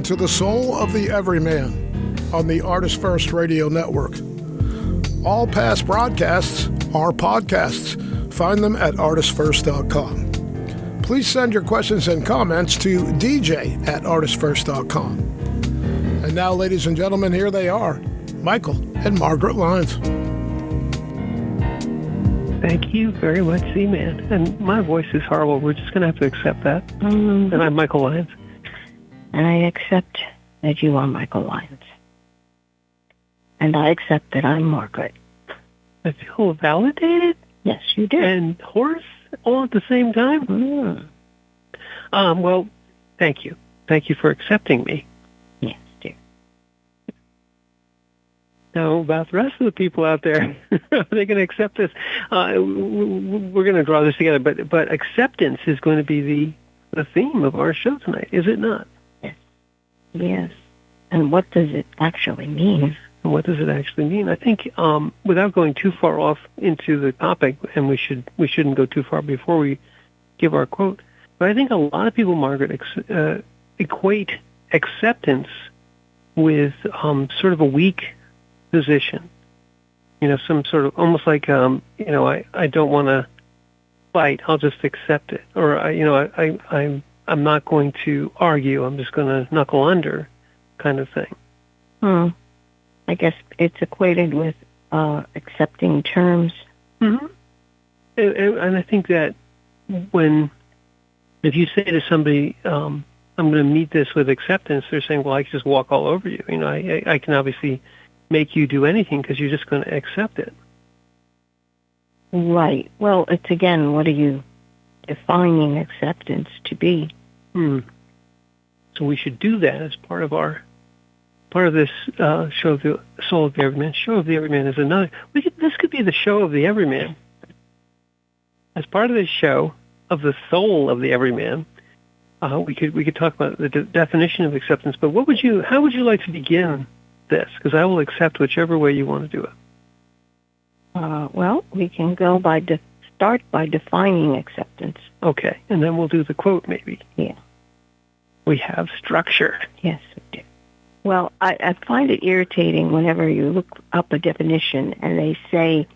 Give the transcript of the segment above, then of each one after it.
to The Soul of the Everyman on the Artist First Radio Network. All past broadcasts are podcasts. Find them at artistfirst.com. Please send your questions and comments to dj@artistfirst.com. And now, ladies and gentlemen, here they are, Michael and Margaret Lyons. Thank you very much, Z-Man. And my voice is horrible. We're just going to have to accept that. And I'm Michael Lyons. And I accept that you are Michael Lyons. And I accept that I'm Margaret. I feel validated? Yes, you do. And hoarse all at the same time? Well, thank you. Thank you for accepting me. Yes, dear. Now, about the rest of the people out there, are they going to accept this? We're going to draw this together, but acceptance is going to be the theme of our show tonight, is it not? Yes. And what does it actually mean? What does it actually mean? I think, without going too far off into the topic, and we shouldn't go too far before we give our quote, but I think a lot of people, Margaret, equate acceptance with sort of a weak position. Some sort of almost like I don't want to fight. I'll just accept it, or I'm not going to argue. I'm just going to knuckle under, kind of thing. I guess it's equated with accepting terms. Mm-hmm. And I think that if you say to somebody, I'm going to meet this with acceptance, they're saying, well, I can just walk all over you. I can obviously make you do anything because you're just going to accept it. Right. Well, it's again, what are you defining acceptance to be? So we should do that as part of this show of the Soul of the Everyman. Show of the Everyman is another. This could be the show of the Everyman. As part of this show of the Soul of the Everyman, we could talk about the definition of acceptance. But how would you like to begin this? Because I will accept whichever way you want to do it. Well, we can go start by defining acceptance. Okay, and then we'll do the quote maybe. Yeah. We have structure. Yes, we do. Well, I find it irritating whenever you look up a definition and they say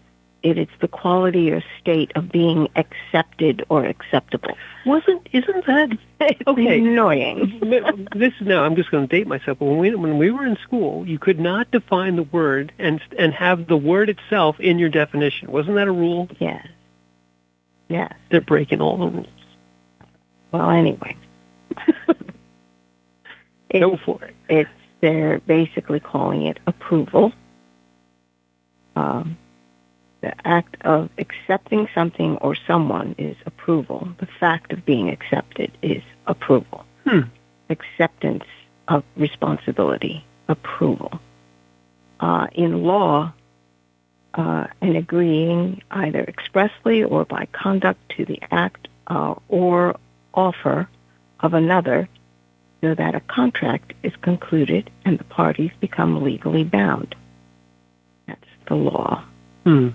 it's the quality or state of being accepted or acceptable. Isn't that okay? Annoying. Now I'm just going to date myself. But when we were in school, you could not define the word and have the word itself in your definition. Wasn't that a rule? Yes. Yes. They're breaking all the rules. Well, anyway. Go for it. They're basically calling it approval. The act of accepting something or someone is approval. The fact of being accepted is approval. Acceptance of responsibility, approval. In law, an agreeing either expressly or by conduct to the act or offer of another so that a contract is concluded and the parties become legally bound. That's the law. I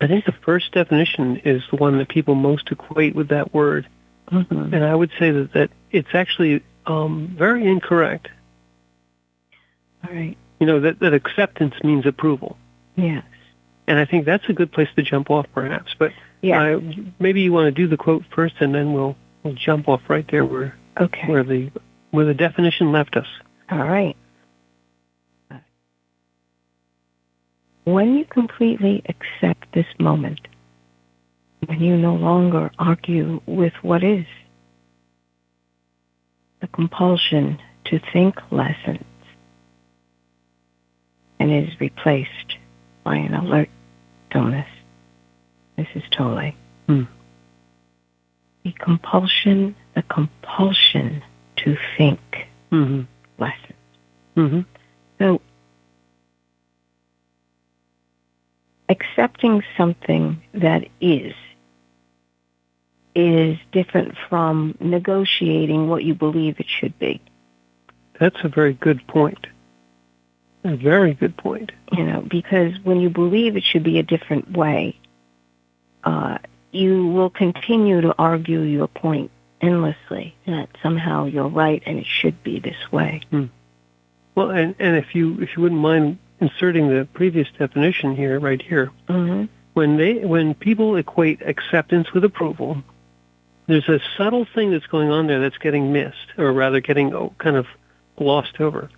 think the first definition is the one that people most equate with that word. And I would say that it's actually very incorrect. All right. That acceptance means approval. Yes. And I think that's a good place to jump off, perhaps. But maybe you want to do the quote first, and then we'll jump off right there where the definition left us. All right. When you completely accept this moment, when you no longer argue with what is, the compulsion to think lessens and is replaced by an alert stillness. This is Tolle. The compulsion to think lessens. So, accepting something that is different from negotiating what you believe it should be. That's a very good point. A very good point. Because when you believe it should be a different way, you will continue to argue your point endlessly, that somehow you're right and it should be this way. Well, and if you wouldn't mind inserting the previous definition here, right here, when people equate acceptance with approval, there's a subtle thing that's going on there that's getting missed, or rather getting kind of glossed over.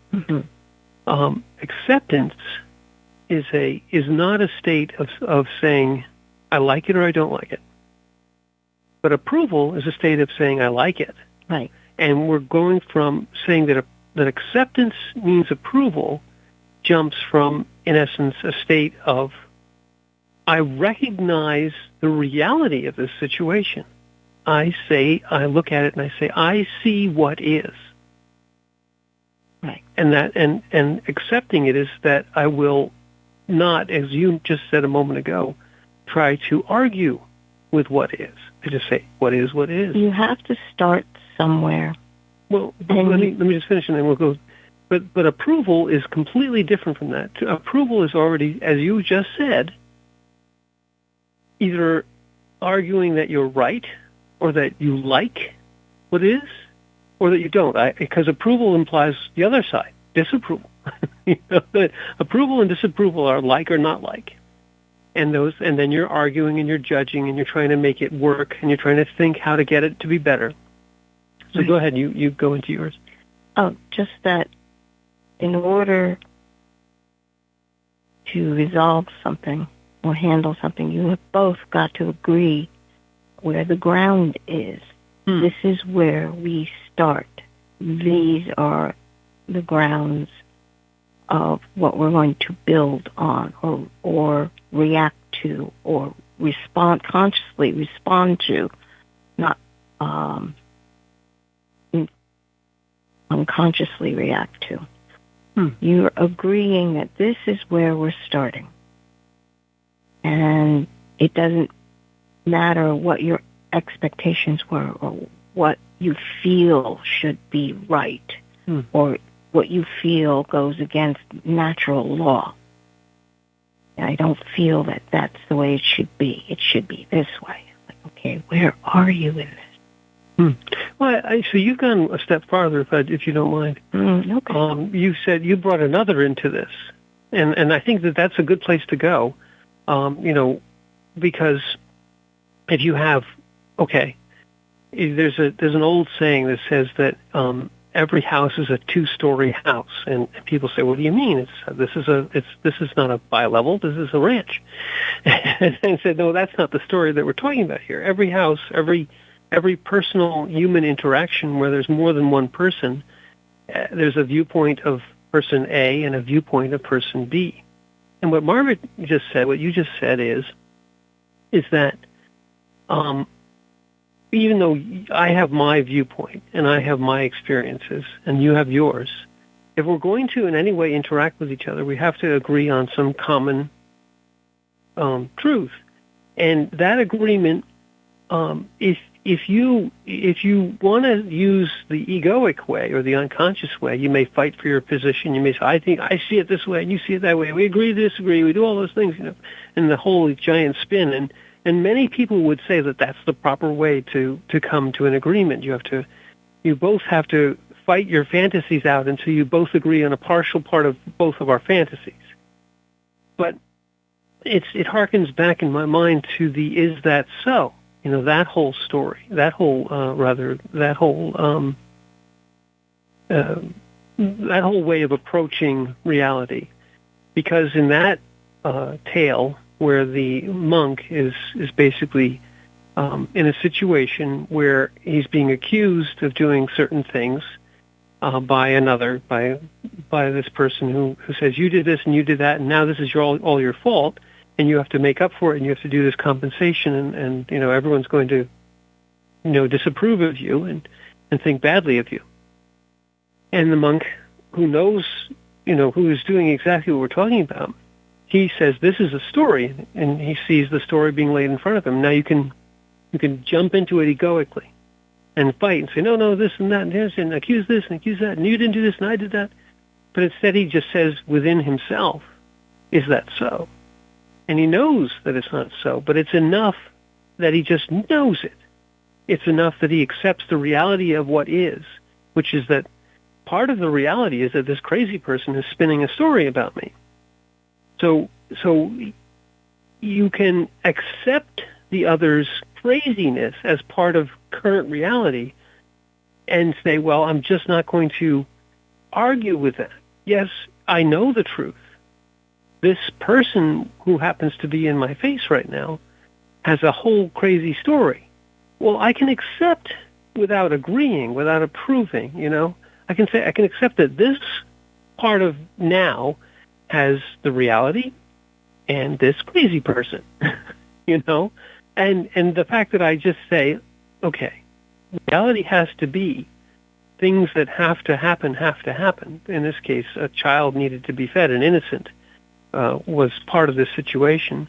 Acceptance is not a state of saying I like it or I don't like it, but approval is a state of saying I like it. Right. And we're going from saying that acceptance means approval, jumps from, in essence, a state of I recognize the reality of this situation. I look at it and I say, I see what is. Right. And accepting it is that I will not, as you just said a moment ago, try to argue with what is. I just say, what is, what is. You have to start somewhere. Well, let me just finish and then we'll go. But approval is completely different from that. Approval is already, as you just said, either arguing that you're right or that you like what is, or that you don't. Because approval implies the other side, disapproval. That approval and disapproval are like or not like. And then you're arguing and you're judging and you're trying to make it work and you're trying to think how to get it to be better. So Go ahead, you go into yours. Oh, just that in order to resolve something or handle something, you have both got to agree where the ground is. This is where we start. These are the grounds of what we're going to build on or react to or consciously respond to, not unconsciously react to. You're agreeing that this is where we're starting. And it doesn't matter what your expectations were or what you feel should be right or what you feel goes against natural law. I don't feel that that's the way it should be. It should be this way. Like, okay, where are you in this? Well, so you've gone a step farther, if you don't mind. Okay. You said you brought another into this, and I think that that's a good place to go. Because if you have, there's an old saying that says that every house is a two-story house, and people say, "What do you mean? This is not a bi-level. This is a ranch." And I said, "No, that's not the story that we're talking about here. Every house, every personal human interaction where there's more than one person, there's a viewpoint of person A and a viewpoint of person B." And what Margaret just said, what you just said is that even though I have my viewpoint and I have my experiences and you have yours, if we're going to in any way interact with each other, we have to agree on some common truth. And that agreement, if you want to use the egoic way or the unconscious way, you may fight for your position. You may say, I see it this way and you see it that way. We agree to disagree. We do all those things, and the whole giant spin. And many people would say that that's the proper way to come to an agreement. You both have to fight your fantasies out until you both agree on a partial part of both of our fantasies. But it harkens back in my mind to the "is that so?" That whole story, that whole way of approaching reality. Because in that tale, where the monk is basically in a situation where he's being accused of doing certain things by this person who says, you did this and you did that, and now this is all your fault, and you have to make up for it, and you have to do this compensation, and everyone's going to disapprove of you and think badly of you. And the monk, who knows, who is doing exactly what we're talking about, he says, this is a story, and he sees the story being laid in front of him. Now you can jump into it egoically and fight and say, no, this and that and this, and accuse this and accuse that, and you didn't do this and I did that. But instead he just says within himself, is that so? And he knows that it's not so, but it's enough that he just knows it. It's enough that he accepts the reality of what is, which is that part of the reality is that this crazy person is spinning a story about me. So you can accept the other's craziness as part of current reality and say, well, I'm just not going to argue with that. Yes, I know the truth. This person who happens to be in my face right now has a whole crazy story. Well, I can accept without agreeing, without approving, I can accept that this part of now has the reality and this crazy person, And the fact that I just say, okay, reality has to be things that have to happen. In this case, a child needed to be fed, an innocent was part of this situation.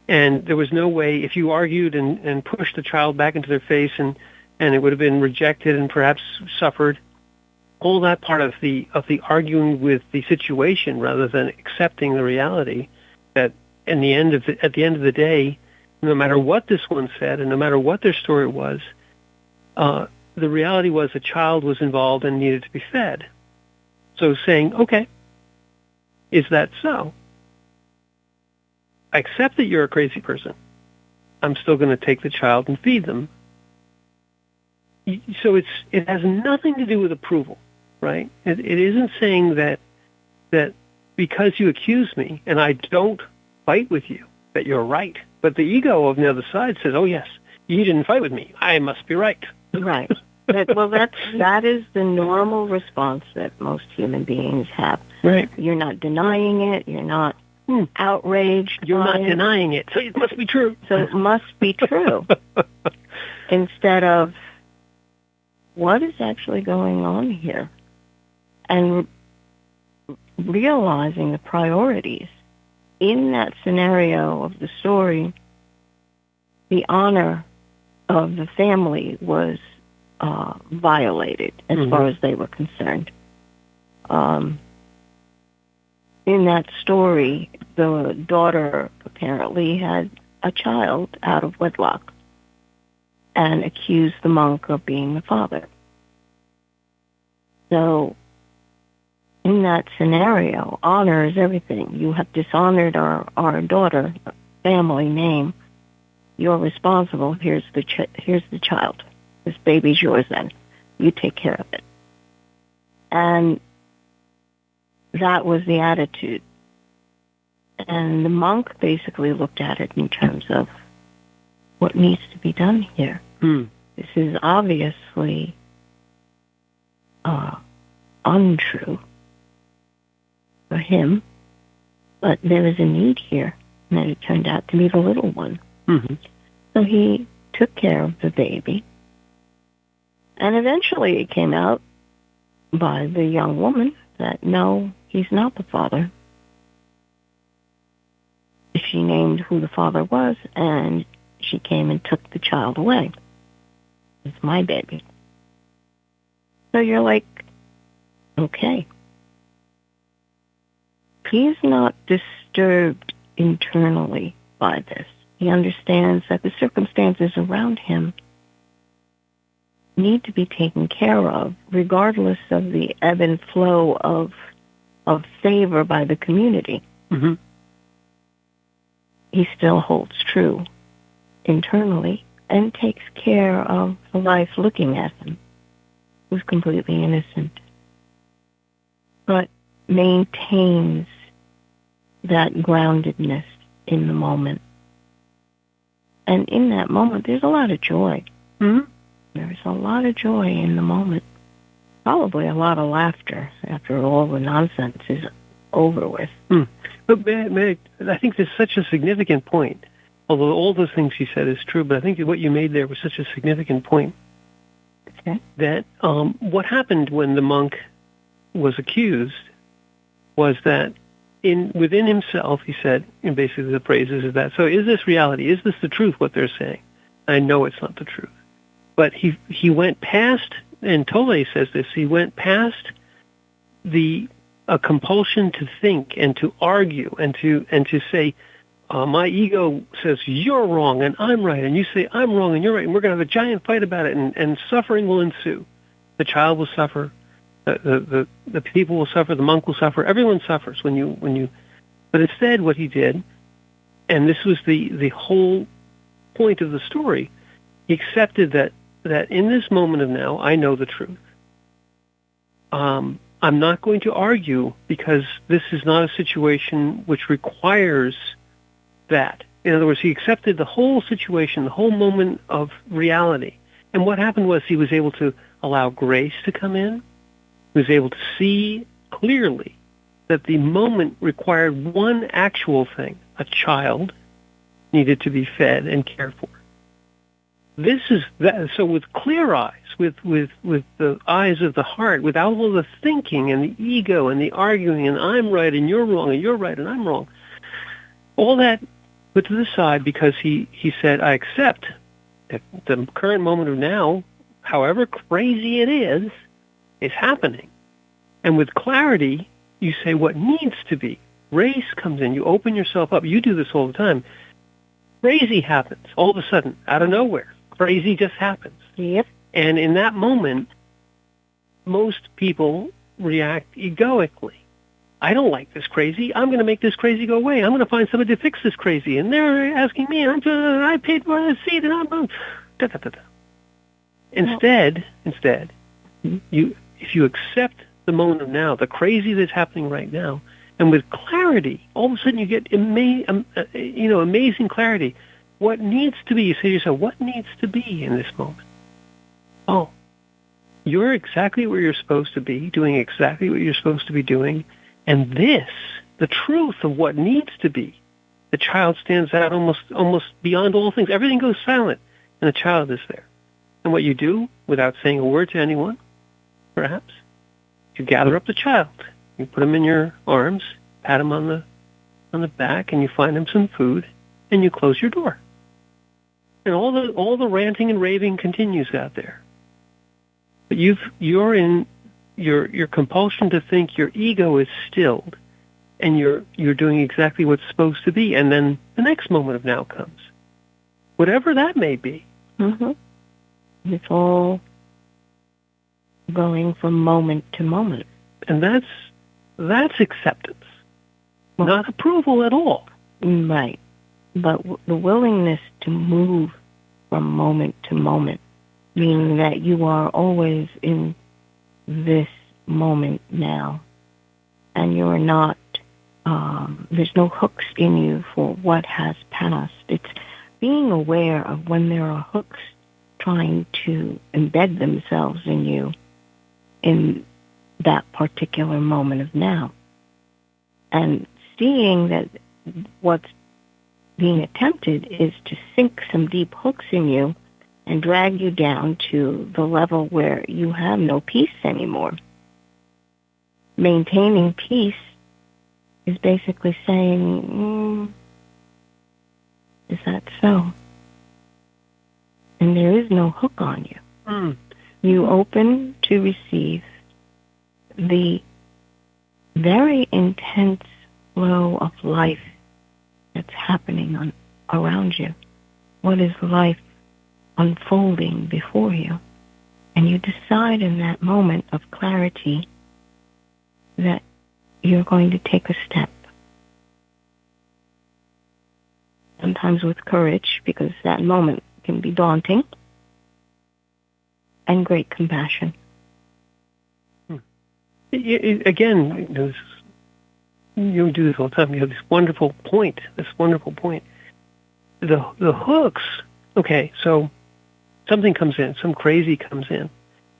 And there was no way, if you argued and pushed the child back into their face and it would have been rejected and perhaps suffered, all that part of the arguing with the situation rather than accepting the reality that at the end of the day, no matter what this one said and no matter what their story was, the reality was a child was involved and needed to be fed. So saying, okay, is that so? I accept that you're a crazy person. I'm still going to take the child and feed them. So it has nothing to do with approval, right? It isn't saying that because you accuse me and I don't fight with you, that you're right. But the ego on the other side says, oh, yes, you didn't fight with me. I must be right. Right. That is the normal response that most human beings have. Right. You're not denying it. You're not outraged. You're not denying it, so it must be true. So it must be true. Instead of, what is actually going on here? And realizing the priorities. In that scenario of the story, the honor of the family was violated as far as they were concerned. In that story, the daughter apparently had a child out of wedlock and accused the monk of being the father. So in that scenario, honor is everything. You have dishonored our daughter, family name. You're responsible. Here's the child. This baby's yours then. You take care of it. And that was the attitude. And the monk basically looked at it in terms of what needs to be done here. This is obviously untrue for him, but there is a need here, and then it turned out to be the little one. So he took care of the baby, and eventually it came out by the young woman that no, he's not the father. She named who the father was, and she came and took the child away. It's my baby. So you're like, okay. He's not disturbed internally by this. He understands that the circumstances around him need to be taken care of, regardless of the ebb and flow of favor by the community. He still holds true internally and takes care of the life looking at him, who's completely innocent, but maintains that groundedness in the moment. And in that moment, there's a lot of joy. There's a lot of joy in the moment. Probably a lot of laughter after all the nonsense is over with. But I think there's such a significant point. Although all those things you said is true, but I think what you made there was such a significant point. Okay. That what happened when the monk was accused was that within himself, he said, and basically the phrases is that, so is this reality? Is this the truth, what they're saying? I know it's not the truth. But he went past, and Tolle says this, he went past a compulsion to think and to argue and to say, my ego says you're wrong and I'm right, and you say I'm wrong and you're right, and we're going to have a giant fight about it, and suffering will ensue. The child will suffer, the people will suffer, the monk will suffer, everyone suffers when you. But instead, what he did, and this was the whole point of the story, he accepted that in this moment of now, I know the truth. I'm not going to argue because this is not a situation which requires that. In other words, he accepted the whole situation, the whole moment of reality. And what happened was he was able to allow grace to come in. He was able to see clearly that the moment required one actual thing. A child needed to be fed and cared for. This is that. So with clear eyes, with the eyes of the heart, without all the thinking and the ego and the arguing and I'm right and you're wrong and you're right and I'm wrong, all that put to the side because he said, I accept that the current moment of now, however crazy it is happening. And with clarity, you say what needs to be. Grace comes in. You open yourself up. You do this all the time. Crazy happens all of a sudden, out of nowhere. Crazy just happens. Yep. And in that moment, most people react egoically. I don't like this crazy. I'm going to make this crazy go away. I'm going to find somebody to fix this crazy. And they're asking me, I paid for the seat, and I'm da, da, da, da. Instead, if you accept the moment of now, the crazy that's happening right now, and with clarity, all of a sudden you get amazing clarity. What needs to be? You say to yourself, what needs to be in this moment? Oh, you're exactly where you're supposed to be, doing exactly what you're supposed to be doing. And this, the truth of what needs to be, the child stands out almost beyond all things. Everything goes silent, and the child is there. And what you do, without saying a word to anyone, perhaps, you gather up the child. You put him in your arms, pat him on the back, and you find him some food, and you close your door. And all the ranting and raving continues out there. But you're in your compulsion to think your ego is stilled, and you're doing exactly what's supposed to be, and then the next moment of now comes, whatever that may be. Mm-hmm. It's all going from moment to moment, and that's acceptance, not approval at all. Right, but the willingness to move from moment to moment, meaning that you are always in this moment now, and you're not, there's no hooks in you for what has passed. It's being aware of when there are hooks trying to embed themselves in you in that particular moment of now, and seeing that what's being attempted is to sink some deep hooks in you and drag you down to the level where you have no peace anymore. Maintaining peace is basically saying, is that so? And there is no hook on you. Mm. You open to receive the very intense flow of life that's happening around you. What is life unfolding before you? And you decide in that moment of clarity that you're going to take a step. Sometimes with courage, because that moment can be daunting, and great compassion. Again, you do this all the time. You have this wonderful point. The hooks. Okay, so something comes in, some crazy comes in,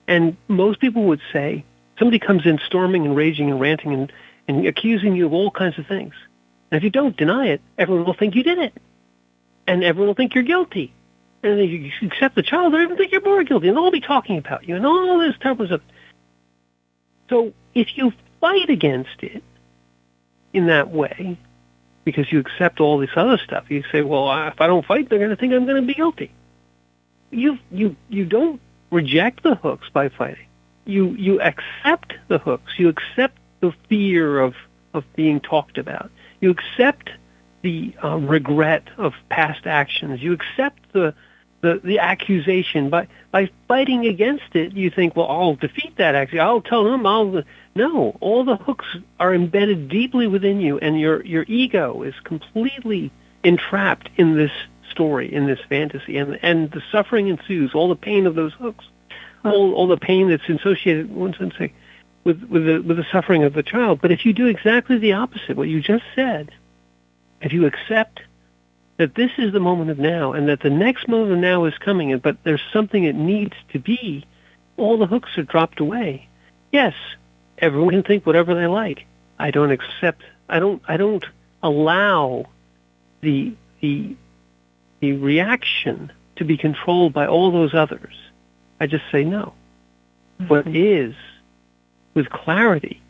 and most people would say somebody comes in storming and raging and ranting and accusing you of all kinds of things. And if you don't deny it, everyone will think you did it, and everyone will think you're guilty. And if you accept the child, they'll even think you're more guilty, and they'll all be talking about you and all this terrible stuff. So if you fight against it in that way, because you accept all this other stuff, you say, well, if I don't fight, they're going to think I'm going to be guilty. You don't reject the hooks by fighting. You accept the hooks. You accept the fear of being talked about. You accept regret of past actions. You accept the accusation. By fighting against it, you think, well, I'll defeat that accusation. I'll tell them. No, all the hooks are embedded deeply within you, and your ego is completely entrapped in this story, in this fantasy, and the suffering ensues. All the pain of those hooks, all the pain that's associated with the suffering of the child. But if you do exactly the opposite, what you just said, if you accept that this is the moment of now, and that the next moment of now is coming, but there's something it needs to be, all the hooks are dropped away. Yes, everyone can think whatever they like. I don't allow the reaction to be controlled by all those others. I just say no. Mm-hmm. What is, with clarity,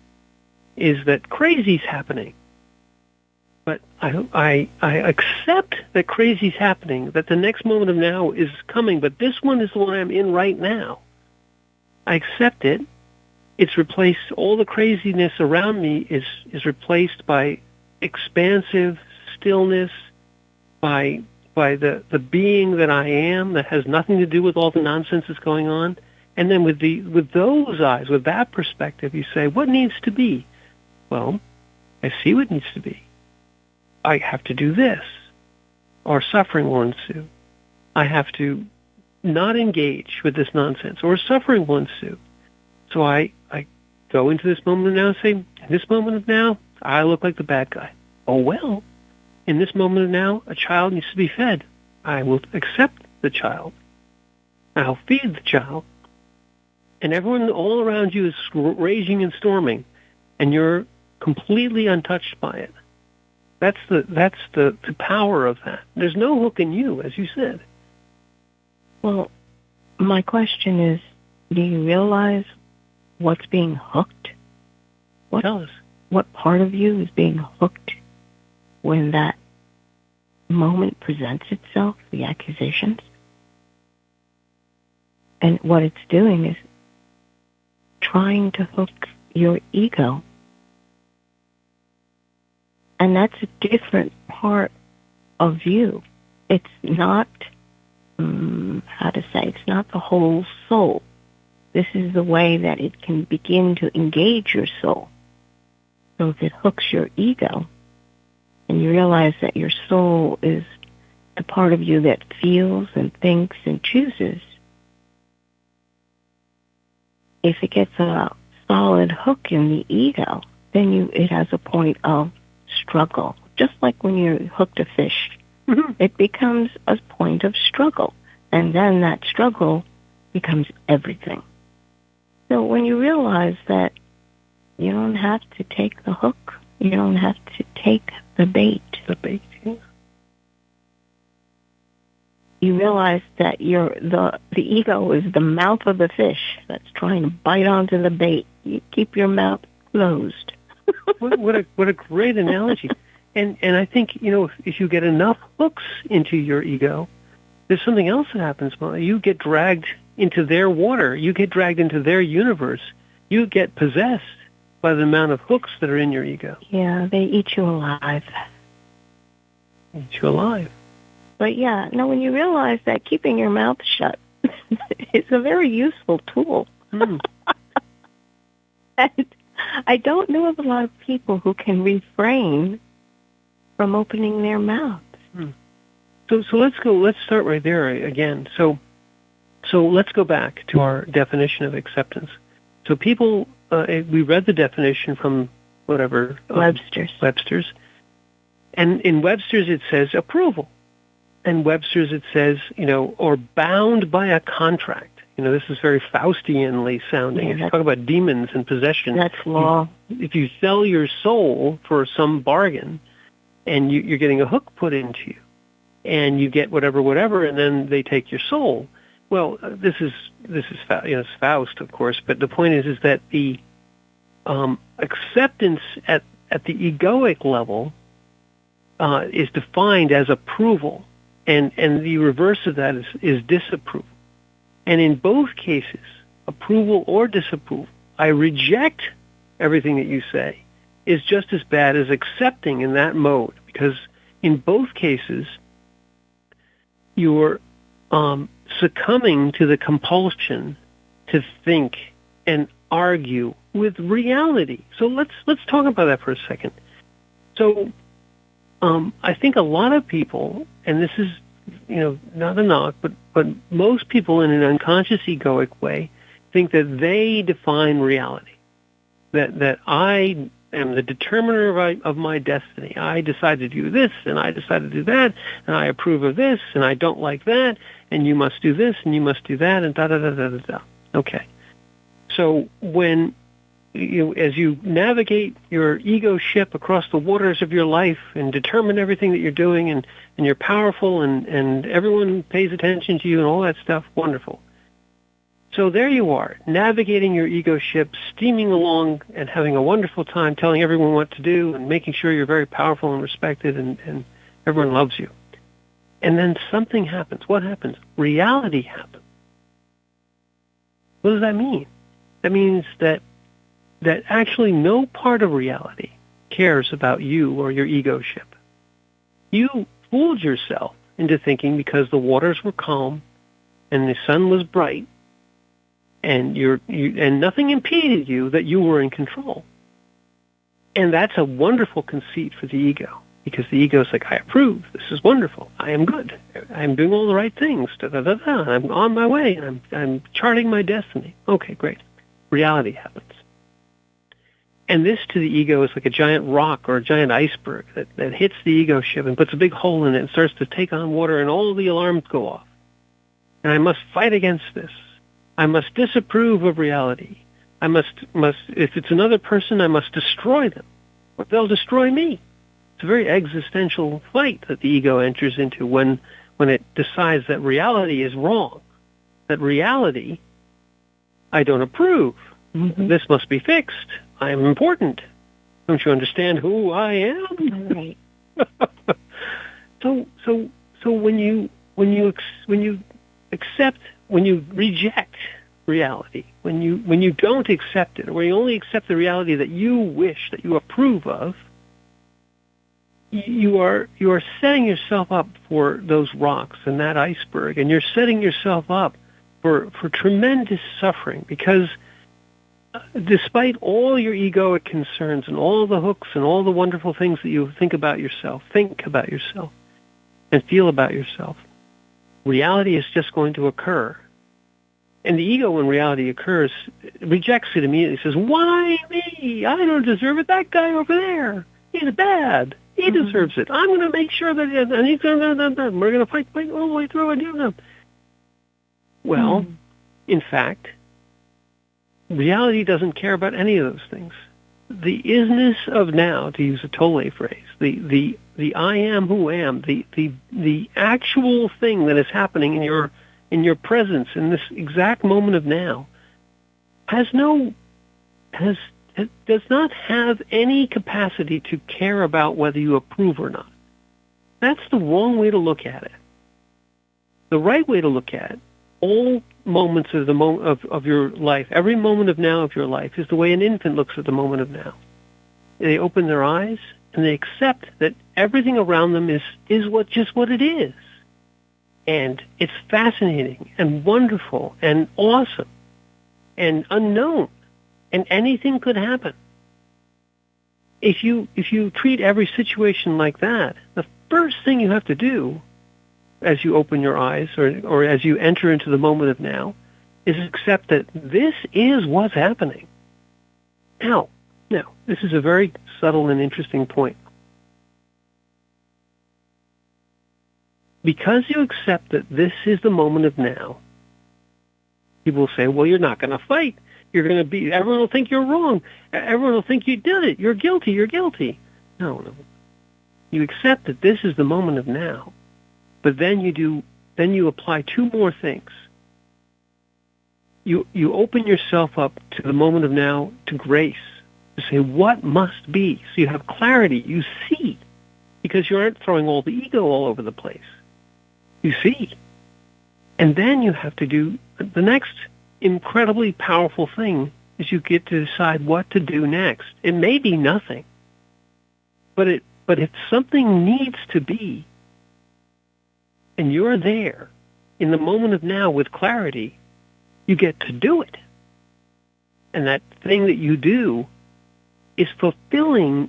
is that crazy's happening. But I accept that crazy's happening, that the next moment of now is coming, but this one is the one I'm in right now. I accept it. It's replaced, all the craziness around me is replaced by expansive stillness, by the being that I am, that has nothing to do with all the nonsense that's going on. And then with those eyes, with that perspective, you say, what needs to be? Well, I see what needs to be. I have to do this, or suffering will ensue. I have to not engage with this nonsense, or suffering will ensue. So I go into this moment of now and say, in this moment of now, I look like the bad guy. Oh, well, in this moment of now, a child needs to be fed. I will accept the child. I'll feed the child. And everyone all around you is raging and storming, and you're completely untouched by it. That's the power of that. There's no hook in you, as you said. Well, my question is, do you realize what's being hooked? Tell us. What part of you is being hooked when that moment presents itself, the accusations? And what it's doing is trying to hook your ego. And that's a different part of you. It's not, it's not the whole soul. This is the way that it can begin to engage your soul. So if it hooks your ego, and you realize that your soul is the part of you that feels and thinks and chooses, if it gets a solid hook in the ego, then it has a point of struggle. Just like when you hooked a fish, mm-hmm. It becomes a point of struggle. And then that struggle becomes everything. So when you realize that you don't have to take the hook, you don't have to take the bait. Yeah. You realize that the ego is the mouth of the fish that's trying to bite onto the bait. You keep your mouth closed. What a great analogy. And I think, if you get enough hooks into your ego, there's something else that happens. You get dragged into their water. You get dragged into their universe. You get possessed by the amount of hooks that are in your ego. Yeah, they eat you alive. Eat you alive. But when you realize that keeping your mouth shut is a very useful tool. Mm. And I don't know of a lot of people who can refrain from opening their mouths. Mm. So let's start right there again. So let's go back to our definition of acceptance. So people, we read the definition from Webster's. And in Webster's it says approval. And Webster's it says, or bound by a contract. This is very Faustianly sounding. If you talk about demons and possession. That's law. If you sell your soul for some bargain and you're getting a hook put into you and you get whatever, and then they take your soul. Well, this is it's Faust, of course, but the point is that the acceptance at the egoic level is defined as approval, and the reverse of that is disapproval. And in both cases, approval or disapproval, I reject everything that you say, is just as bad as accepting in that mode, because in both cases, you're succumbing to the compulsion to think and argue with reality. So let's talk about that for a second. So I think a lot of people, and this is not a knock, but most people in an unconscious egoic way think that they define reality. That I am the determiner of my destiny. I decide to do this, and I decide to do that, and I approve of this, and I don't like that, and you must do this, and you must do that, and da-da-da-da-da-da. Okay. So when as you navigate your ego ship across the waters of your life and determine everything that you're doing, and you're powerful, and everyone pays attention to you and all that stuff, wonderful. So there you are, navigating your ego ship, steaming along and having a wonderful time, telling everyone what to do and making sure you're very powerful and respected and everyone loves you. And then something happens. What happens? Reality happens. What does that mean? That means that actually no part of reality cares about you or your ego ship. You fooled yourself into thinking because the waters were calm and the sun was bright and and nothing impeded you that you were in control. And that's a wonderful conceit for the ego, because the ego is like, I approve. This is wonderful. I am good. I'm doing all the right things. Da-da-da-da. I'm on my way. I'm charting my destiny. Okay, great. Reality happens. And this to the ego is like a giant rock or a giant iceberg that hits the ego ship and puts a big hole in it and starts to take on water, and all the alarms go off. And I must fight against this. I must disapprove of reality. I must if it's another person, I must destroy them, or they'll destroy me. It's a very existential fight that the ego enters into when it decides that reality is wrong, that reality, I don't approve. Mm-hmm. This must be fixed. I am important. Don't you understand who I am? Right. So when you accept, when you reject reality, when you don't accept it, or when you only accept the reality that you wish, that you approve of, you are setting yourself up for those rocks and that iceberg, and you're setting yourself up for tremendous suffering, because despite all your egoic concerns and all the hooks and all the wonderful things that you think about yourself and feel about yourself, reality is just going to occur. And the ego, when reality occurs, rejects it immediately. Says, why me? I don't deserve it. That guy over there, he's bad. He deserves it. I'm going to make sure that and he's going to, we're going to fight all the way through. Well, in fact, reality doesn't care about any of those things. The isness of now, to use a Tolle phrase, the I am who am, the actual thing that is happening in your presence in this exact moment of now, does not have any capacity to care about whether you approve or not. That's the wrong way to look at it. The right way to look at it, all moments of of your life, every moment of now of your life, is the way an infant looks at the moment of now. They open their eyes and they accept that everything around them is just what it is. And it's fascinating and wonderful and awesome and unknown, and anything could happen. If you treat every situation like that, the first thing you have to do as you open your eyes or as you enter into the moment of now is accept that this is what's happening. Now, this is a very subtle and interesting point. Because you accept that this is the moment of now, people will say, well, you're not going to fight. You're going to be, everyone will think you're wrong. Everyone will think you did it. You're guilty. No. You accept that this is the moment of now. But then you apply two more things. You open yourself up to the moment of now, to grace, to say what must be. So you have clarity. You see, because you aren't throwing all the ego all over the place. You see. And then you have to do the next incredibly powerful thing is you get to decide what to do next. It may be nothing, but But if something needs to be, and you're there in the moment of now with clarity, you get to do it. And that thing that you do is fulfilling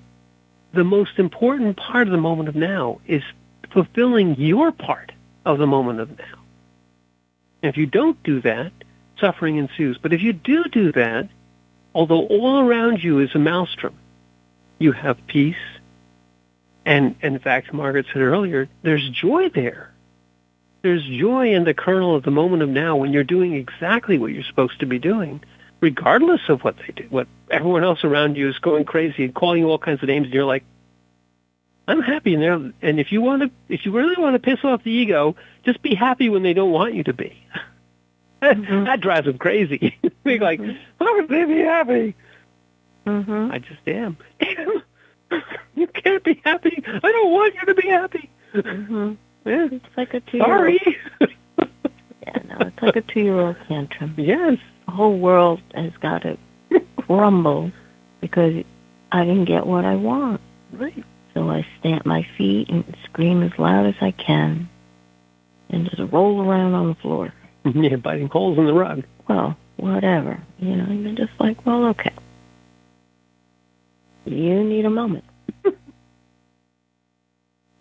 the most important part of the moment of now, is fulfilling your part of the moment of now. And if you don't do that, suffering ensues. But if you do that, although all around you is a maelstrom, you have peace. And in fact, Margaret said earlier, there's joy there. There's joy in the kernel of the moment of now when you're doing exactly what you're supposed to be doing, regardless of what they do, what everyone else around you is going crazy and calling you all kinds of names, and you're like, I'm happy now. And if you really want to piss off the ego, just be happy when they don't want you to be. That drives them crazy. They're like, how could they be happy? I just am. Damn, you can't be happy. I don't want you to be happy. Yeah. It's like a 2-year-old. Sorry. Yeah, no, it's like a 2-year-old tantrum. Yes. The whole world has got to crumble because I didn't get what I want. Right. So I stamp my feet and scream as loud as I can and just roll around on the floor. Yeah, biting holes in the rug. Well, whatever. You know, you're just like, well, okay. You need a moment.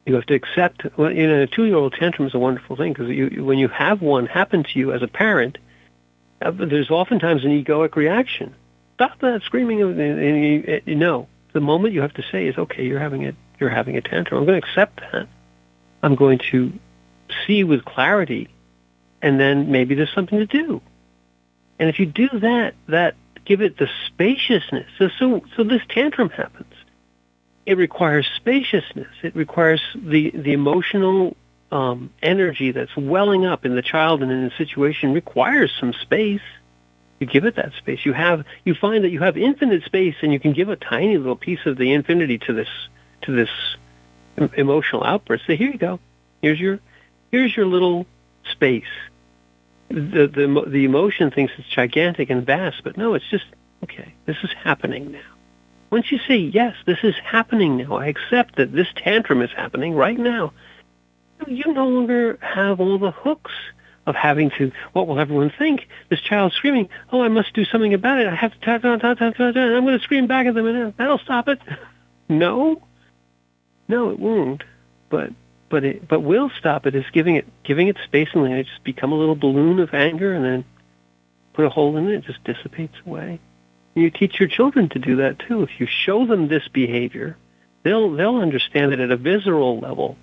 You have to accept, well, a 2-year-old tantrum is a wonderful thing because when you have one happen to you as a parent, there's oftentimes an egoic reaction. Stop that screaming. No, the moment you have to say is, okay, you're having a tantrum. I'm going to accept that. I'm going to see with clarity, and then maybe there's something to do. And if you do that give it the spaciousness. So this tantrum happens. It requires spaciousness. It requires the emotional energy that's welling up in the child and in the situation requires some space. You give it that space. You find that you have infinite space, and you can give a tiny little piece of the infinity to this emotional outburst. Say, here you go. Here's your little space. The emotion thinks it's gigantic and vast, but no, it's just, okay, this is happening now. Once you say, yes, this is happening now, I accept that this tantrum is happening right now, you no longer have all the hooks of having to, what will everyone think? This child's screaming, oh, I must do something about it. I have to, I'm going to scream back at them, and that'll stop it. No, it won't. But will stop it is giving it space and letting it just become a little balloon of anger, and then put a hole in it. It just dissipates away. And you teach your children to do that too. If you show them this behavior, they'll understand it at a visceral level.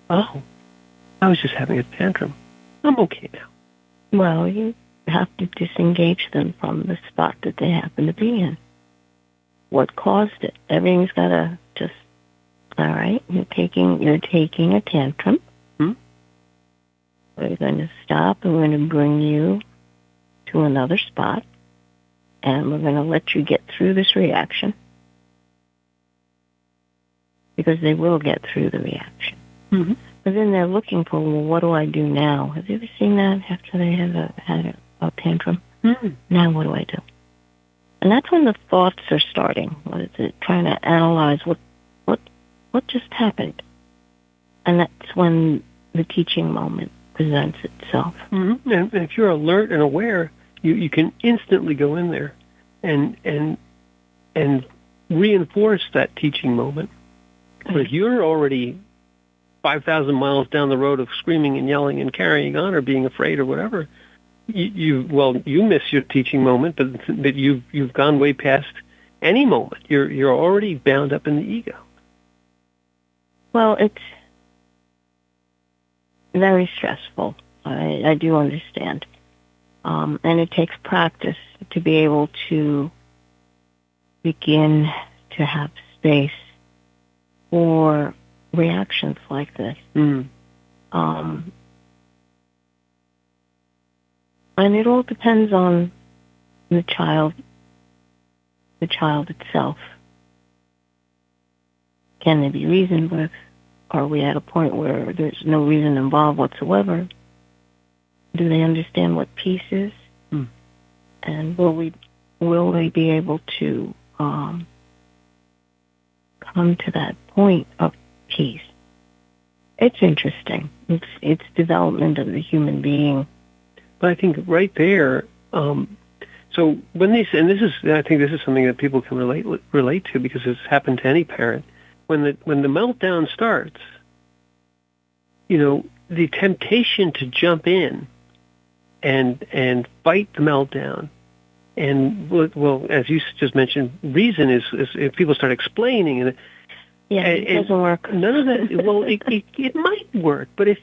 Oh, I was just having a tantrum. I'm okay now. Well, you have to disengage them from the spot that they happen to be in. What caused it? Everything's got to just, all right, you're taking a tantrum. We're going to stop, and we're going to bring you to another spot, and we're going to let you get through this reaction, because they will get through the reaction. But then they're looking for, well, what do I do now? Have you ever seen that after they have had a tantrum? Now what do I do? And that's when the thoughts are starting. What is it? Trying to analyze what just happened. And that's when the teaching moment presents itself. And if you're alert and aware, you can instantly go in there and reinforce that teaching moment. But if you're already 5,000 miles down the road of screaming and yelling and carrying on or being afraid or whatever, you miss your teaching moment, but you've gone way past any moment. You're already bound up in the ego. Well, it's very stressful. I do understand. And it takes practice to be able to begin to have space for reactions like this. And it all depends on the child itself. Can they be reasoned with? Are we at a point where there's no reason involved whatsoever? Do they understand what peace is? And will they be able to come to that point of peace. It's interesting. It's development of the human being. But I think right there, so when they say, and I think this is something that people can relate to because it's happened to any parent. When the meltdown starts, the temptation to jump in and fight the meltdown, and well, as you just mentioned, reason is if people start explaining and. Yeah, it doesn't work. None of that. Well, it might work, but it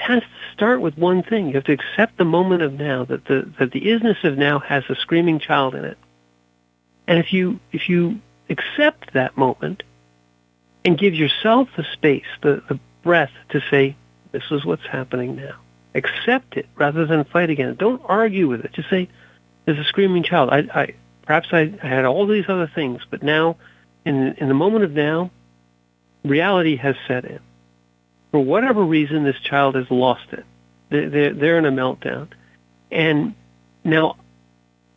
has to start with one thing. You have to accept the moment of now, that the isness of now has a screaming child in it. And if you accept that moment and give yourself the space, the breath to say, this is what's happening now. Accept it rather than fight against it. Don't argue with it. Just say, there's a screaming child. Perhaps I had all these other things, but now, in the moment of now, reality has set in. For whatever reason, this child has lost it. They're in a meltdown. And now,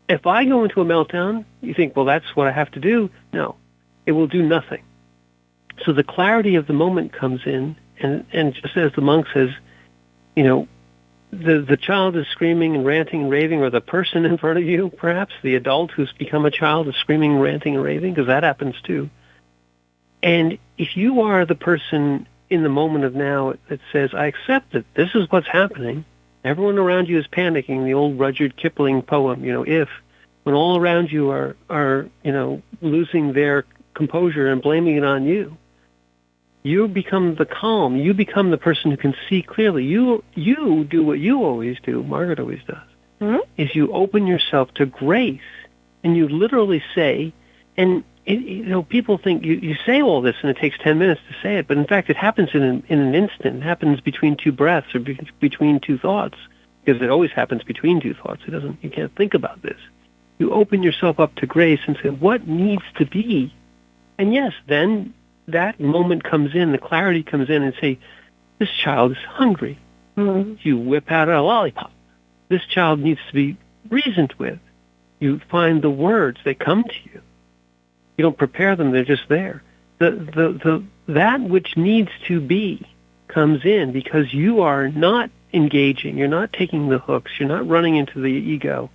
if I go into a meltdown, you think, well, that's what I have to do. No, it will do nothing. So the clarity of the moment comes in, and just as the monk says, the child is screaming and ranting and raving, or the person in front of you, perhaps, the adult who's become a child is screaming, ranting, and raving, because that happens too. And if you are the person in the moment of now that says, I accept that this is what's happening, everyone around you is panicking, the old Rudyard Kipling poem, when all around you are losing their composure and blaming it on you, you become the calm. You become the person who can see clearly. You do what you always do, Margaret always does, is you open yourself to grace, and you literally say, and people think you say all this and it takes 10 minutes to say it, but in fact it happens in an instant. It happens between two breaths or between two thoughts, because it always happens between two thoughts. You can't think about this. You open yourself up to grace and say, what needs to be? And yes, then that moment comes in, the clarity comes in, and say, this child is hungry. Mm-hmm. You whip out a lollipop. This child needs to be reasoned with. You find the words, they come to you. You don't prepare them, they're just there. That which needs to be comes in because you are not engaging, you're not taking the hooks, you're not running into the ego.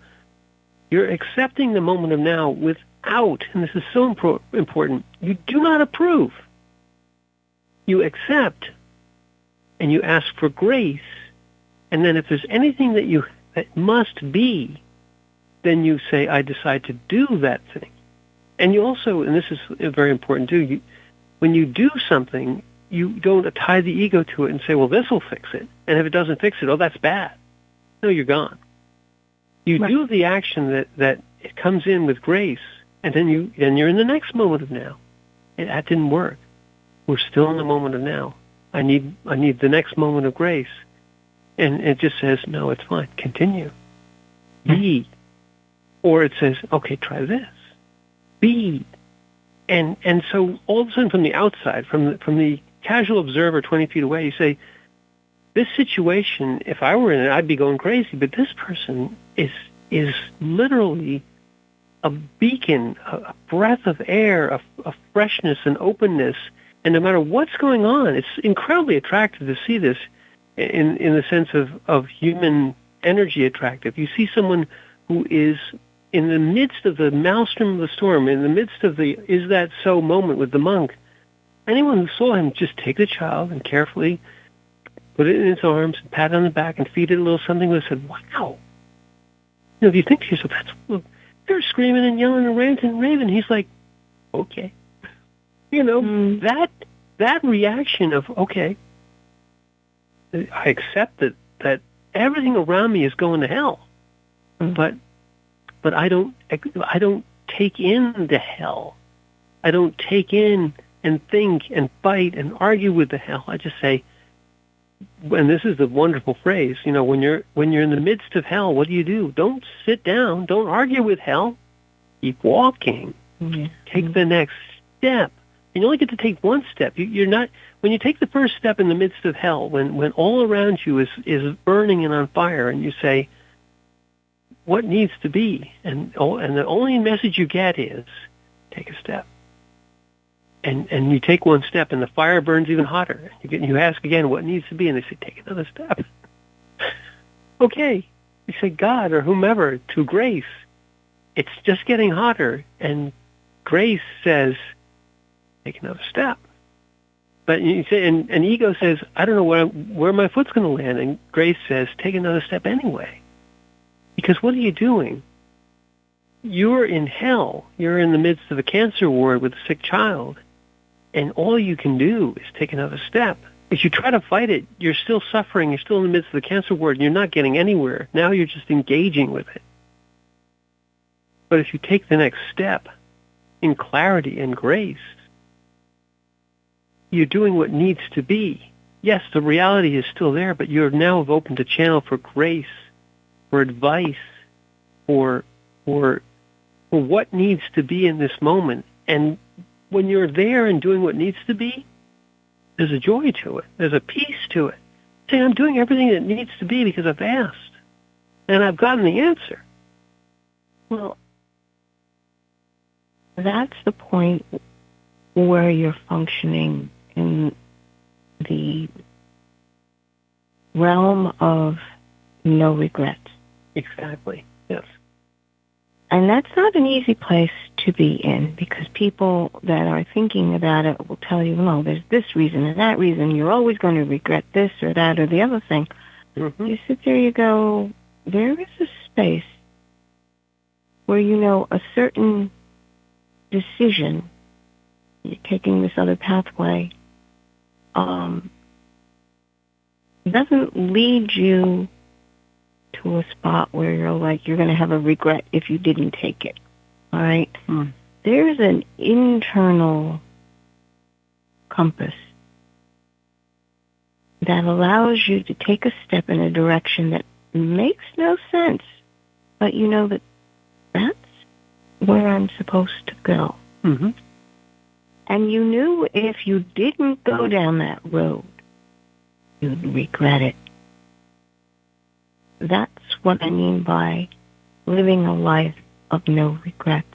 You're accepting the moment of now without, and this is so important, you do not approve. You accept, and you ask for grace, and then if there's anything that must be, then you say, I decide to do that thing. And you also, and this is very important too, when you do something, you don't tie the ego to it and say, well, this will fix it. And if it doesn't fix it, oh, that's bad. No, you're gone. You Right. do the action that it comes in with grace, and then you're in the next moment of now. That didn't work. We're still in the moment of now. I need the next moment of grace. And it just says, no, it's fine. Continue. Be. Or it says, okay, try this. Be. And so all of a sudden from the outside, from the casual observer 20 feet away, you say, this situation, if I were in it, I'd be going crazy. But this person is literally a beacon, a breath of air, a freshness and openness. And no matter what's going on, it's incredibly attractive to see this in the sense of human energy attractive. You see someone who is in the midst of the maelstrom of the storm, in the midst of the is that so moment with the monk. Anyone who saw him just take the child and carefully put it in his arms and pat it on the back and feed it a little something, would have said, wow. If you think to yourself, they're screaming and yelling and ranting and raving. He's like, okay. That reaction of, okay, I accept that everything around me is going to hell, but I don't take in the hell. I don't take in and think and fight and argue with the hell. I just say, and this is the wonderful phrase, when you're in the midst of hell, what do? Don't sit down. Don't argue with hell. Keep walking. Mm-hmm. Take the next step. And you only get to take one step. You're not, when you take the first step in the midst of hell, when all around you is burning and on fire, and you say, what needs to be? And the only message you get is, take a step. and you take one step, and the fire burns even hotter. You ask again what needs to be, and they say, take another step. Okay, you say God or whomever to grace. It's just getting hotter, and grace says, take another step. But you say, and ego says, I don't know where my foot's going to land, and grace says, take another step anyway. Because what are you doing? You're in hell. You're in the midst of a cancer ward with a sick child, and all you can do is take another step. If you try to fight it, you're still suffering. You're still in the midst of the cancer ward, and you're not getting anywhere. Now you're just engaging with it. But if you take the next step in clarity and grace, you're doing what needs to be. Yes, the reality is still there, but you're now opened a channel for grace, for advice, for what needs to be in this moment. And when you're there and doing what needs to be, there's a joy to it. There's a peace to it. Say, I'm doing everything that needs to be because I've asked, and I've gotten the answer. Well, that's the point where you're functioning in the realm of no regrets. Exactly. Yes. And that's not an easy place to be in, because people that are thinking about it will tell you, no, there's this reason and that reason. You're always going to regret this or that or the other thing. Mm-hmm. You sit there, you go, there is a space where you know a certain decision, you're taking this other pathway, doesn't lead you to a spot where you're like, you're going to have a regret if you didn't take it. All right? There's an internal compass that allows you to take a step in a direction that makes no sense, but you know that that's where I'm supposed to go. Mm-hmm. And you knew if you didn't go down that road, you'd regret it. That's what I mean by living a life of no regrets.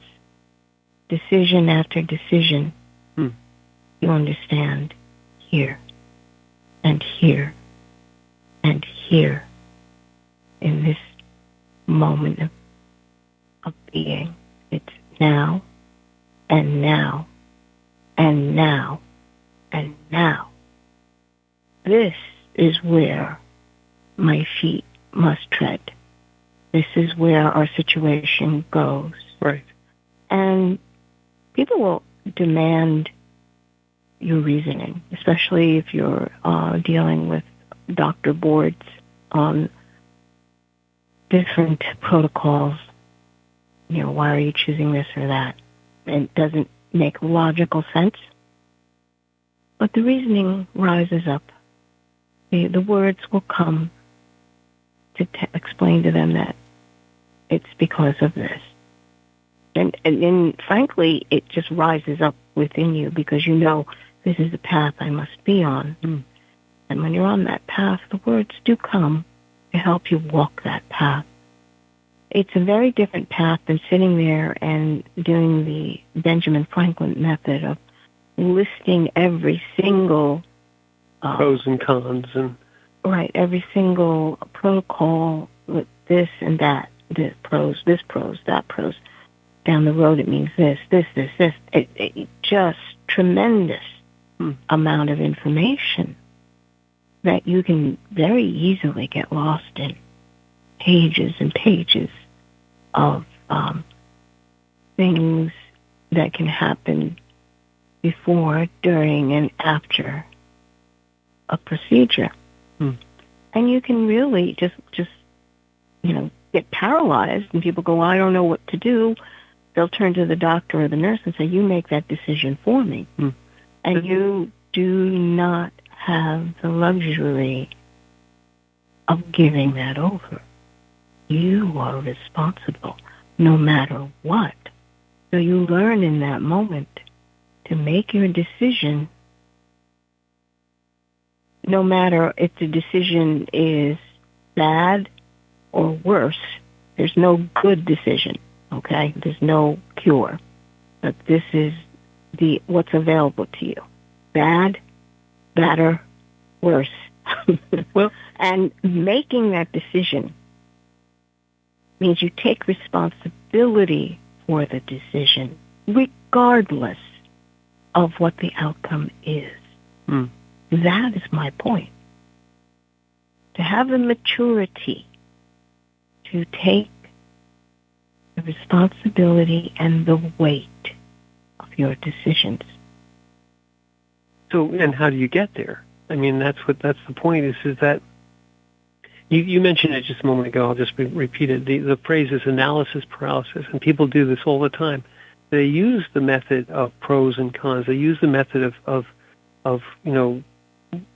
Decision after decision, you understand, here and here and here in this moment of being. It's now and now and now and now. This is where my feet must tread. This is where our situation goes. Right. And people will demand your reasoning, especially if you're dealing with doctor boards on different protocols. You know, why are you choosing this or that? And it doesn't make logical sense. But the reasoning rises up. The words will come to explain to them that it's because of this. And frankly, it just rises up within you because you know this is the path I must be on. And when you're on that path, the words do come to help you walk that path. It's a very different path than sitting there and doing the Benjamin Franklin method of listing every single pros and cons and every single protocol with this and that, this pros, that pros. Down the road, it means this. It just tremendous amount of information that you can very easily get lost in. Pages and pages of things that can happen before, during, and after a procedure. And you can really just get paralyzed, and people go, well, I don't know what to do. They'll turn to the doctor or the nurse and say, you make that decision for me. And you do not have the luxury of giving that over. You are responsible no matter what. So you learn in that moment to make your decision, no matter if the decision is bad or worse. There's no good decision, okay? There's no cure. But this is what's available to you. Bad, better, worse. Well, and making that decision means you take responsibility for the decision, regardless of what the outcome is. That is my point. To have the maturity to take the responsibility and the weight of your decisions. So, and how do you get there? I mean, that's the point is that you mentioned it just a moment ago. I'll just repeat it. The phrase is analysis paralysis, and people do this all the time. They use the method of pros and cons. They use the method of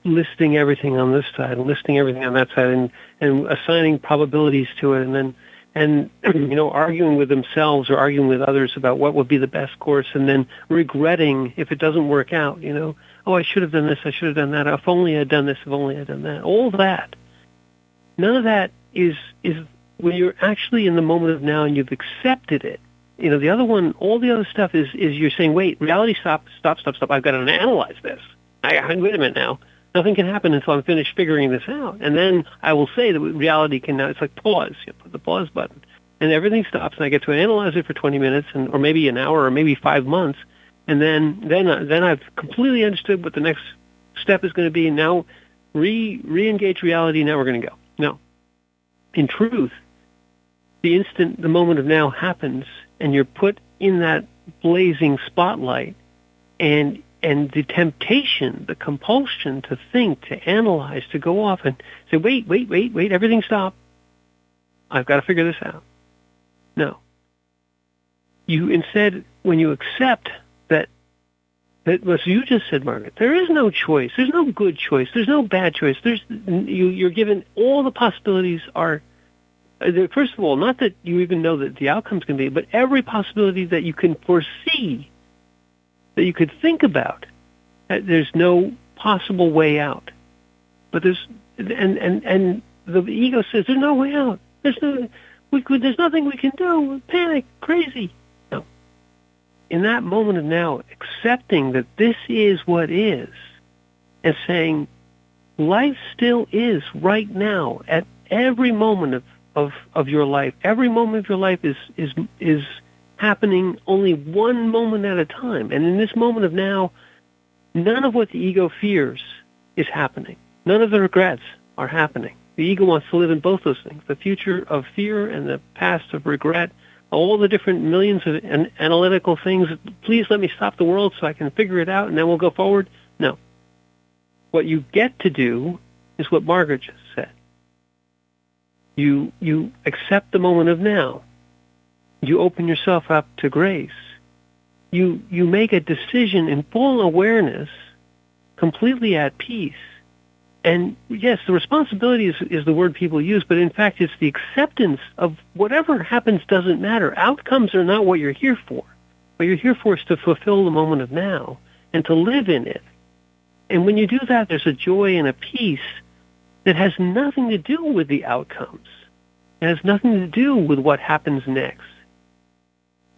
listing everything on this side and listing everything on that side and assigning probabilities to it, and arguing with themselves or arguing with others about what would be the best course, and then regretting if it doesn't work out. Oh, I should have done this, I should have done that. If only I had done this, if only I had done that. All that. None of that is when you're actually in the moment of now and you've accepted it. The other one, all the other stuff is you're saying, wait, reality, stop. I've got to analyze this. Wait a minute now. Nothing can happen until I'm finished figuring this out. And then I will say that reality can now, it's like pause. You put the pause button. And everything stops, and I get to analyze it for 20 minutes, or maybe an hour, or maybe 5 months. And then I've completely understood what the next step is going to be. And now re-engage reality. Now we're going to go. No. In truth, the moment of now happens, and you're put in that blazing spotlight, and the temptation, the compulsion to think, to analyze, to go off and say, wait, everything stop. I've got to figure this out. No. You instead, when you accept that what you just said, Margaret, there is no choice. There's no good choice. There's no bad choice. You're given all the possibilities are, first of all, not that you even know that the outcome's going to be, but every possibility that you can foresee, that you could think about. There's no possible way out. But there's the ego says there's no way out. There's nothing we can do. Panic, crazy. No. In that moment of now, accepting that this is what is, and saying life still is right now at every moment of your life. Every moment of your life is happening only one moment at a time. And in this moment of now, none of what the ego fears is happening. None of the regrets are happening. The ego wants to live in both those things, the future of fear and the past of regret, all the different millions of analytical things. Please let me stop the world so I can figure it out and then we'll go forward. No. What you get to do is what Margaret just said. You accept the moment of now. You open yourself up to grace. You make a decision in full awareness, completely at peace. And yes, the responsibility is the word people use, but in fact it's the acceptance of whatever happens doesn't matter. Outcomes are not what you're here for. What you're here for is to fulfill the moment of now and to live in it. And when you do that, there's a joy and a peace that has nothing to do with the outcomes. It has nothing to do with what happens next.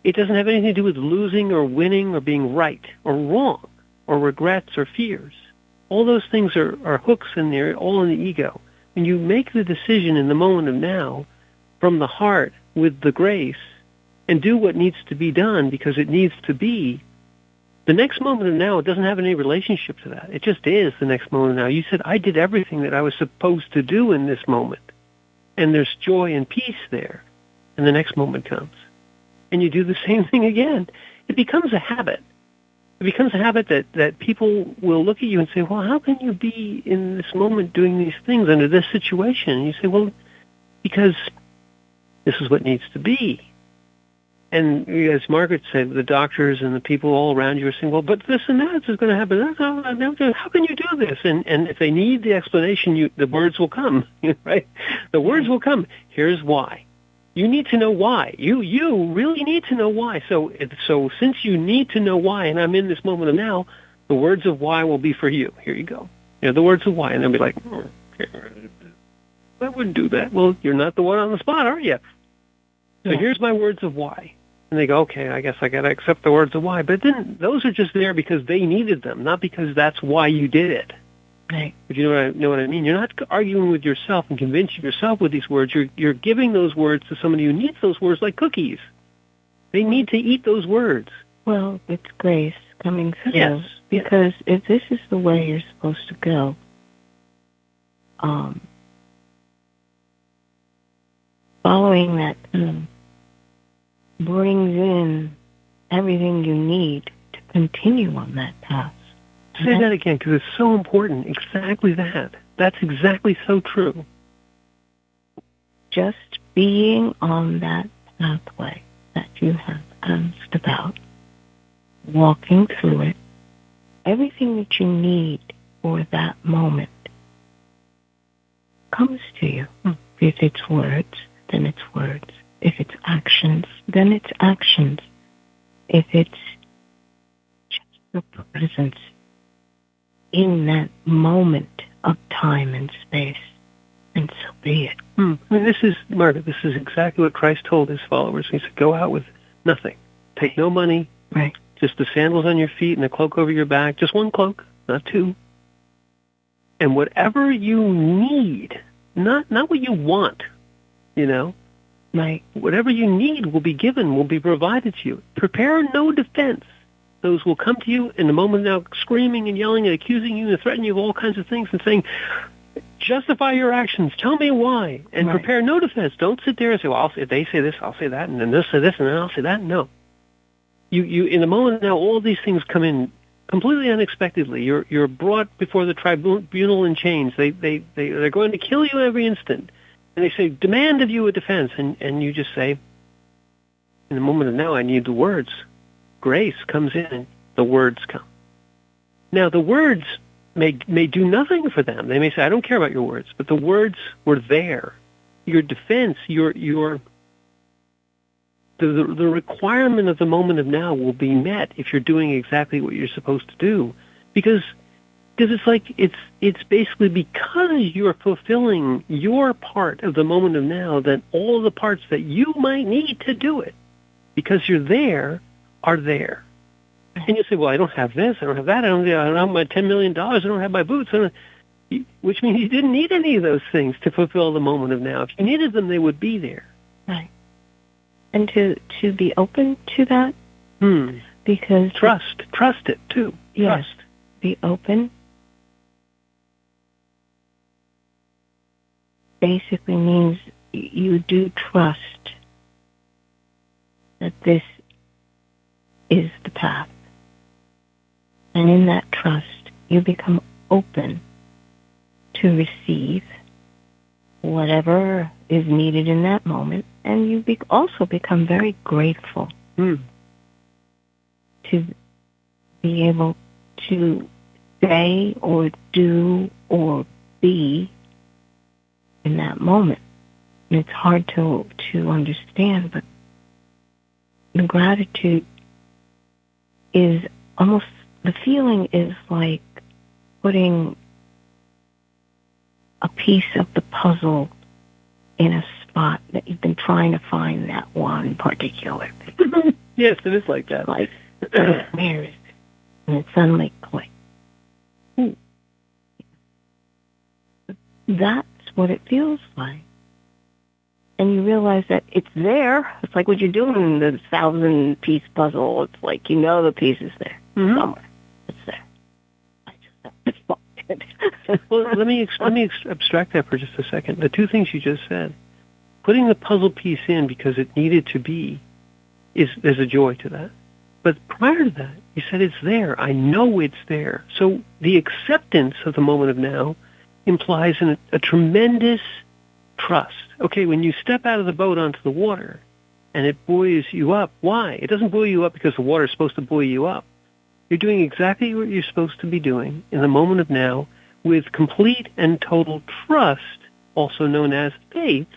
It doesn't have anything to do with losing or winning or being right or wrong or regrets or fears. All those things are hooks in there, all in the ego. When you make the decision in the moment of now from the heart with the grace and do what needs to be done because it needs to be, the next moment of now, it doesn't have any relationship to that. It just is the next moment of now. You said, I did everything that I was supposed to do in this moment. And there's joy and peace there. And the next moment comes. And you do the same thing again. It becomes a habit. It becomes a habit that people will look at you and say, well, how can you be in this moment doing these things under this situation? And you say, well, because this is what needs to be. And as Margaret said, the doctors and the people all around you are saying, well, but this and that is going to happen. How can you do this? And if they need the explanation, the words will come, right? The words will come. Here's why. You need to know why. You really need to know why. So since you need to know why, and I'm in this moment of now, the words of why will be for you. Here you go. The words of why. And they'll be like, I wouldn't do that. Well, you're not the one on the spot, are you? So here's my words of why. And And they go, okay, I guess I got to accept the words of why. But then those are just there because they needed them, not because that's why you did it. Right. But you know what I mean? You're not arguing with yourself and convincing yourself with these words. You're giving those words to somebody who needs those words like cookies. They need to eat those words. Well, it's grace coming through. Yes. Because if this is the way you're supposed to go, following that brings in everything you need to continue on that path. Say that again, because it's so important. Exactly that. That's exactly so true. Just being on that pathway that you have asked about, walking through it, everything that you need for that moment comes to you. If it's words, then it's words. If it's actions, then it's actions. If it's just the presence in that moment of time and space, and so be it. I mean, this is exactly what Christ told his followers. He said, go out with nothing. Take no money. Right. Just the sandals on your feet and a cloak over your back. Just one cloak, not two. And whatever you need, not what you want, Right. Whatever you need will be given, will be provided to you. Prepare no defense. Those will come to you in the moment now screaming and yelling and accusing you and threatening you of all kinds of things and saying, justify your actions. Tell me why. And Right. prepare no defense. Don't sit there and say, well, if they say this, I'll say that, and then they'll say this, and then I'll say that. No. You in the moment now, all these things come in completely unexpectedly. You're brought before the tribunal in chains. They're going to kill you every instant. And they say, demand of you a defense. And you just say, in the moment of now, I need the words. Grace comes in, and the words come. Now, the words may do nothing for them. They may say, I don't care about your words. But the words were there. Your defense, the requirement of the moment of now will be met if you're doing exactly what you're supposed to do. Because it's like it's basically because you're fulfilling your part of the moment of now that all the parts that you might need to do it, because you're there, are there. And you say, well, I don't have this, I don't have that, I don't have my $10 million, I don't have my boots, which means you didn't need any of those things to fulfill the moment of now. If you needed them, they would be there. Right. And to be open to that, because trust it too. Yes, Trust. Be open. Basically means you do trust that this is the path, and in that trust, you become open to receive whatever is needed in that moment, and you also become very grateful to be able to say or do or be in that moment. And it's hard to understand, but the gratitude is almost, the feeling is like putting a piece of the puzzle in a spot that you've been trying to find that one particular thing. Yes, it is like that. Like, where is it? And it's suddenly click. That's what it feels like. And you realize that it's there. It's like what you're doing in the 1,000-piece puzzle. It's like the piece is there somewhere. It's there. I just have to find it. Well, let me abstract that for just a second. The two things you just said, putting the puzzle piece in because it needed to be, there's a joy to that. But prior to that, you said it's there. I know it's there. So the acceptance of the moment of now implies a tremendous trust. Okay, when you step out of the boat onto the water and it buoys you up, why? It doesn't buoy you up because the water is supposed to buoy you up. You're doing exactly what you're supposed to be doing in the moment of now with complete and total trust, also known as faith,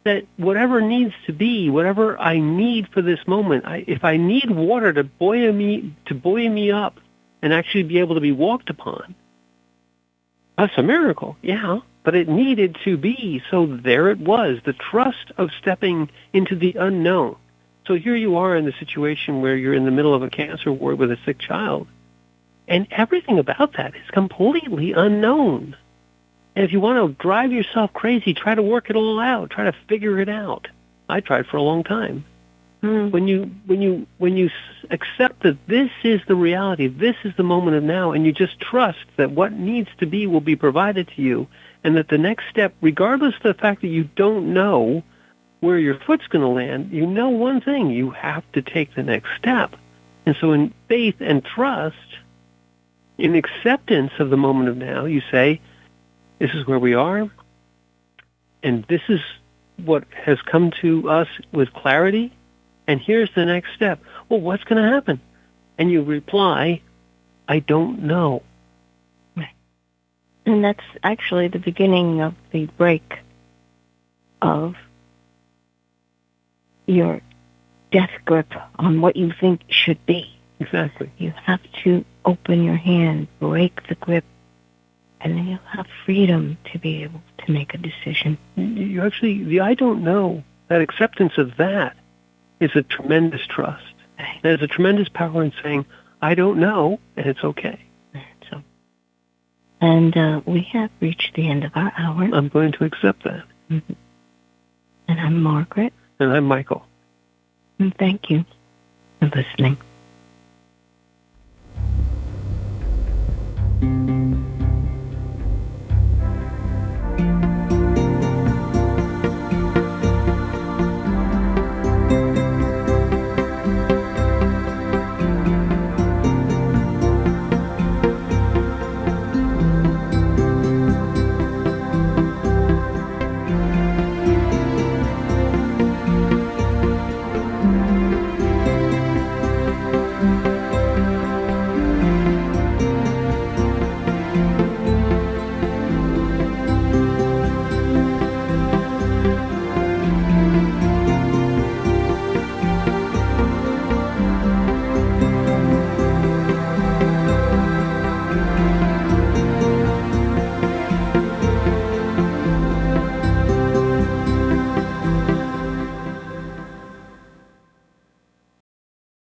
that whatever needs to be, whatever I need for this moment, if I need water to buoy me up and actually be able to be walked upon, that's a miracle, yeah. But it needed to be, so there it was, the trust of stepping into the unknown. So here you are in the situation where you're in the middle of a cancer ward with a sick child, and everything about that is completely unknown. And if you want to drive yourself crazy, try to work it all out. Try to figure it out. I tried for a long time. When you accept that this is the reality, this is the moment of now, and you just trust that what needs to be will be provided to you, and that the next step, regardless of the fact that you don't know where your foot's going to land, you know one thing: you have to take the next step. And so, in faith and trust, in acceptance of the moment of now, you say, "This is where we are, and this is what has come to us with clarity. And here's the next step. Well, what's going to happen?" And you reply, "I don't know." Right. And that's actually the beginning of the break of your death grip on what you think should be. Exactly. You have to open your hand, break the grip, and then you'll have freedom to be able to make a decision. You actually, the "I don't know," that acceptance of that is a tremendous trust. Right. There's a tremendous power in saying, "I don't know," and it's okay. So, and we have reached the end of our hour. I'm going to accept that. Mm-hmm. And I'm Margaret. And I'm Michael. And thank you for listening.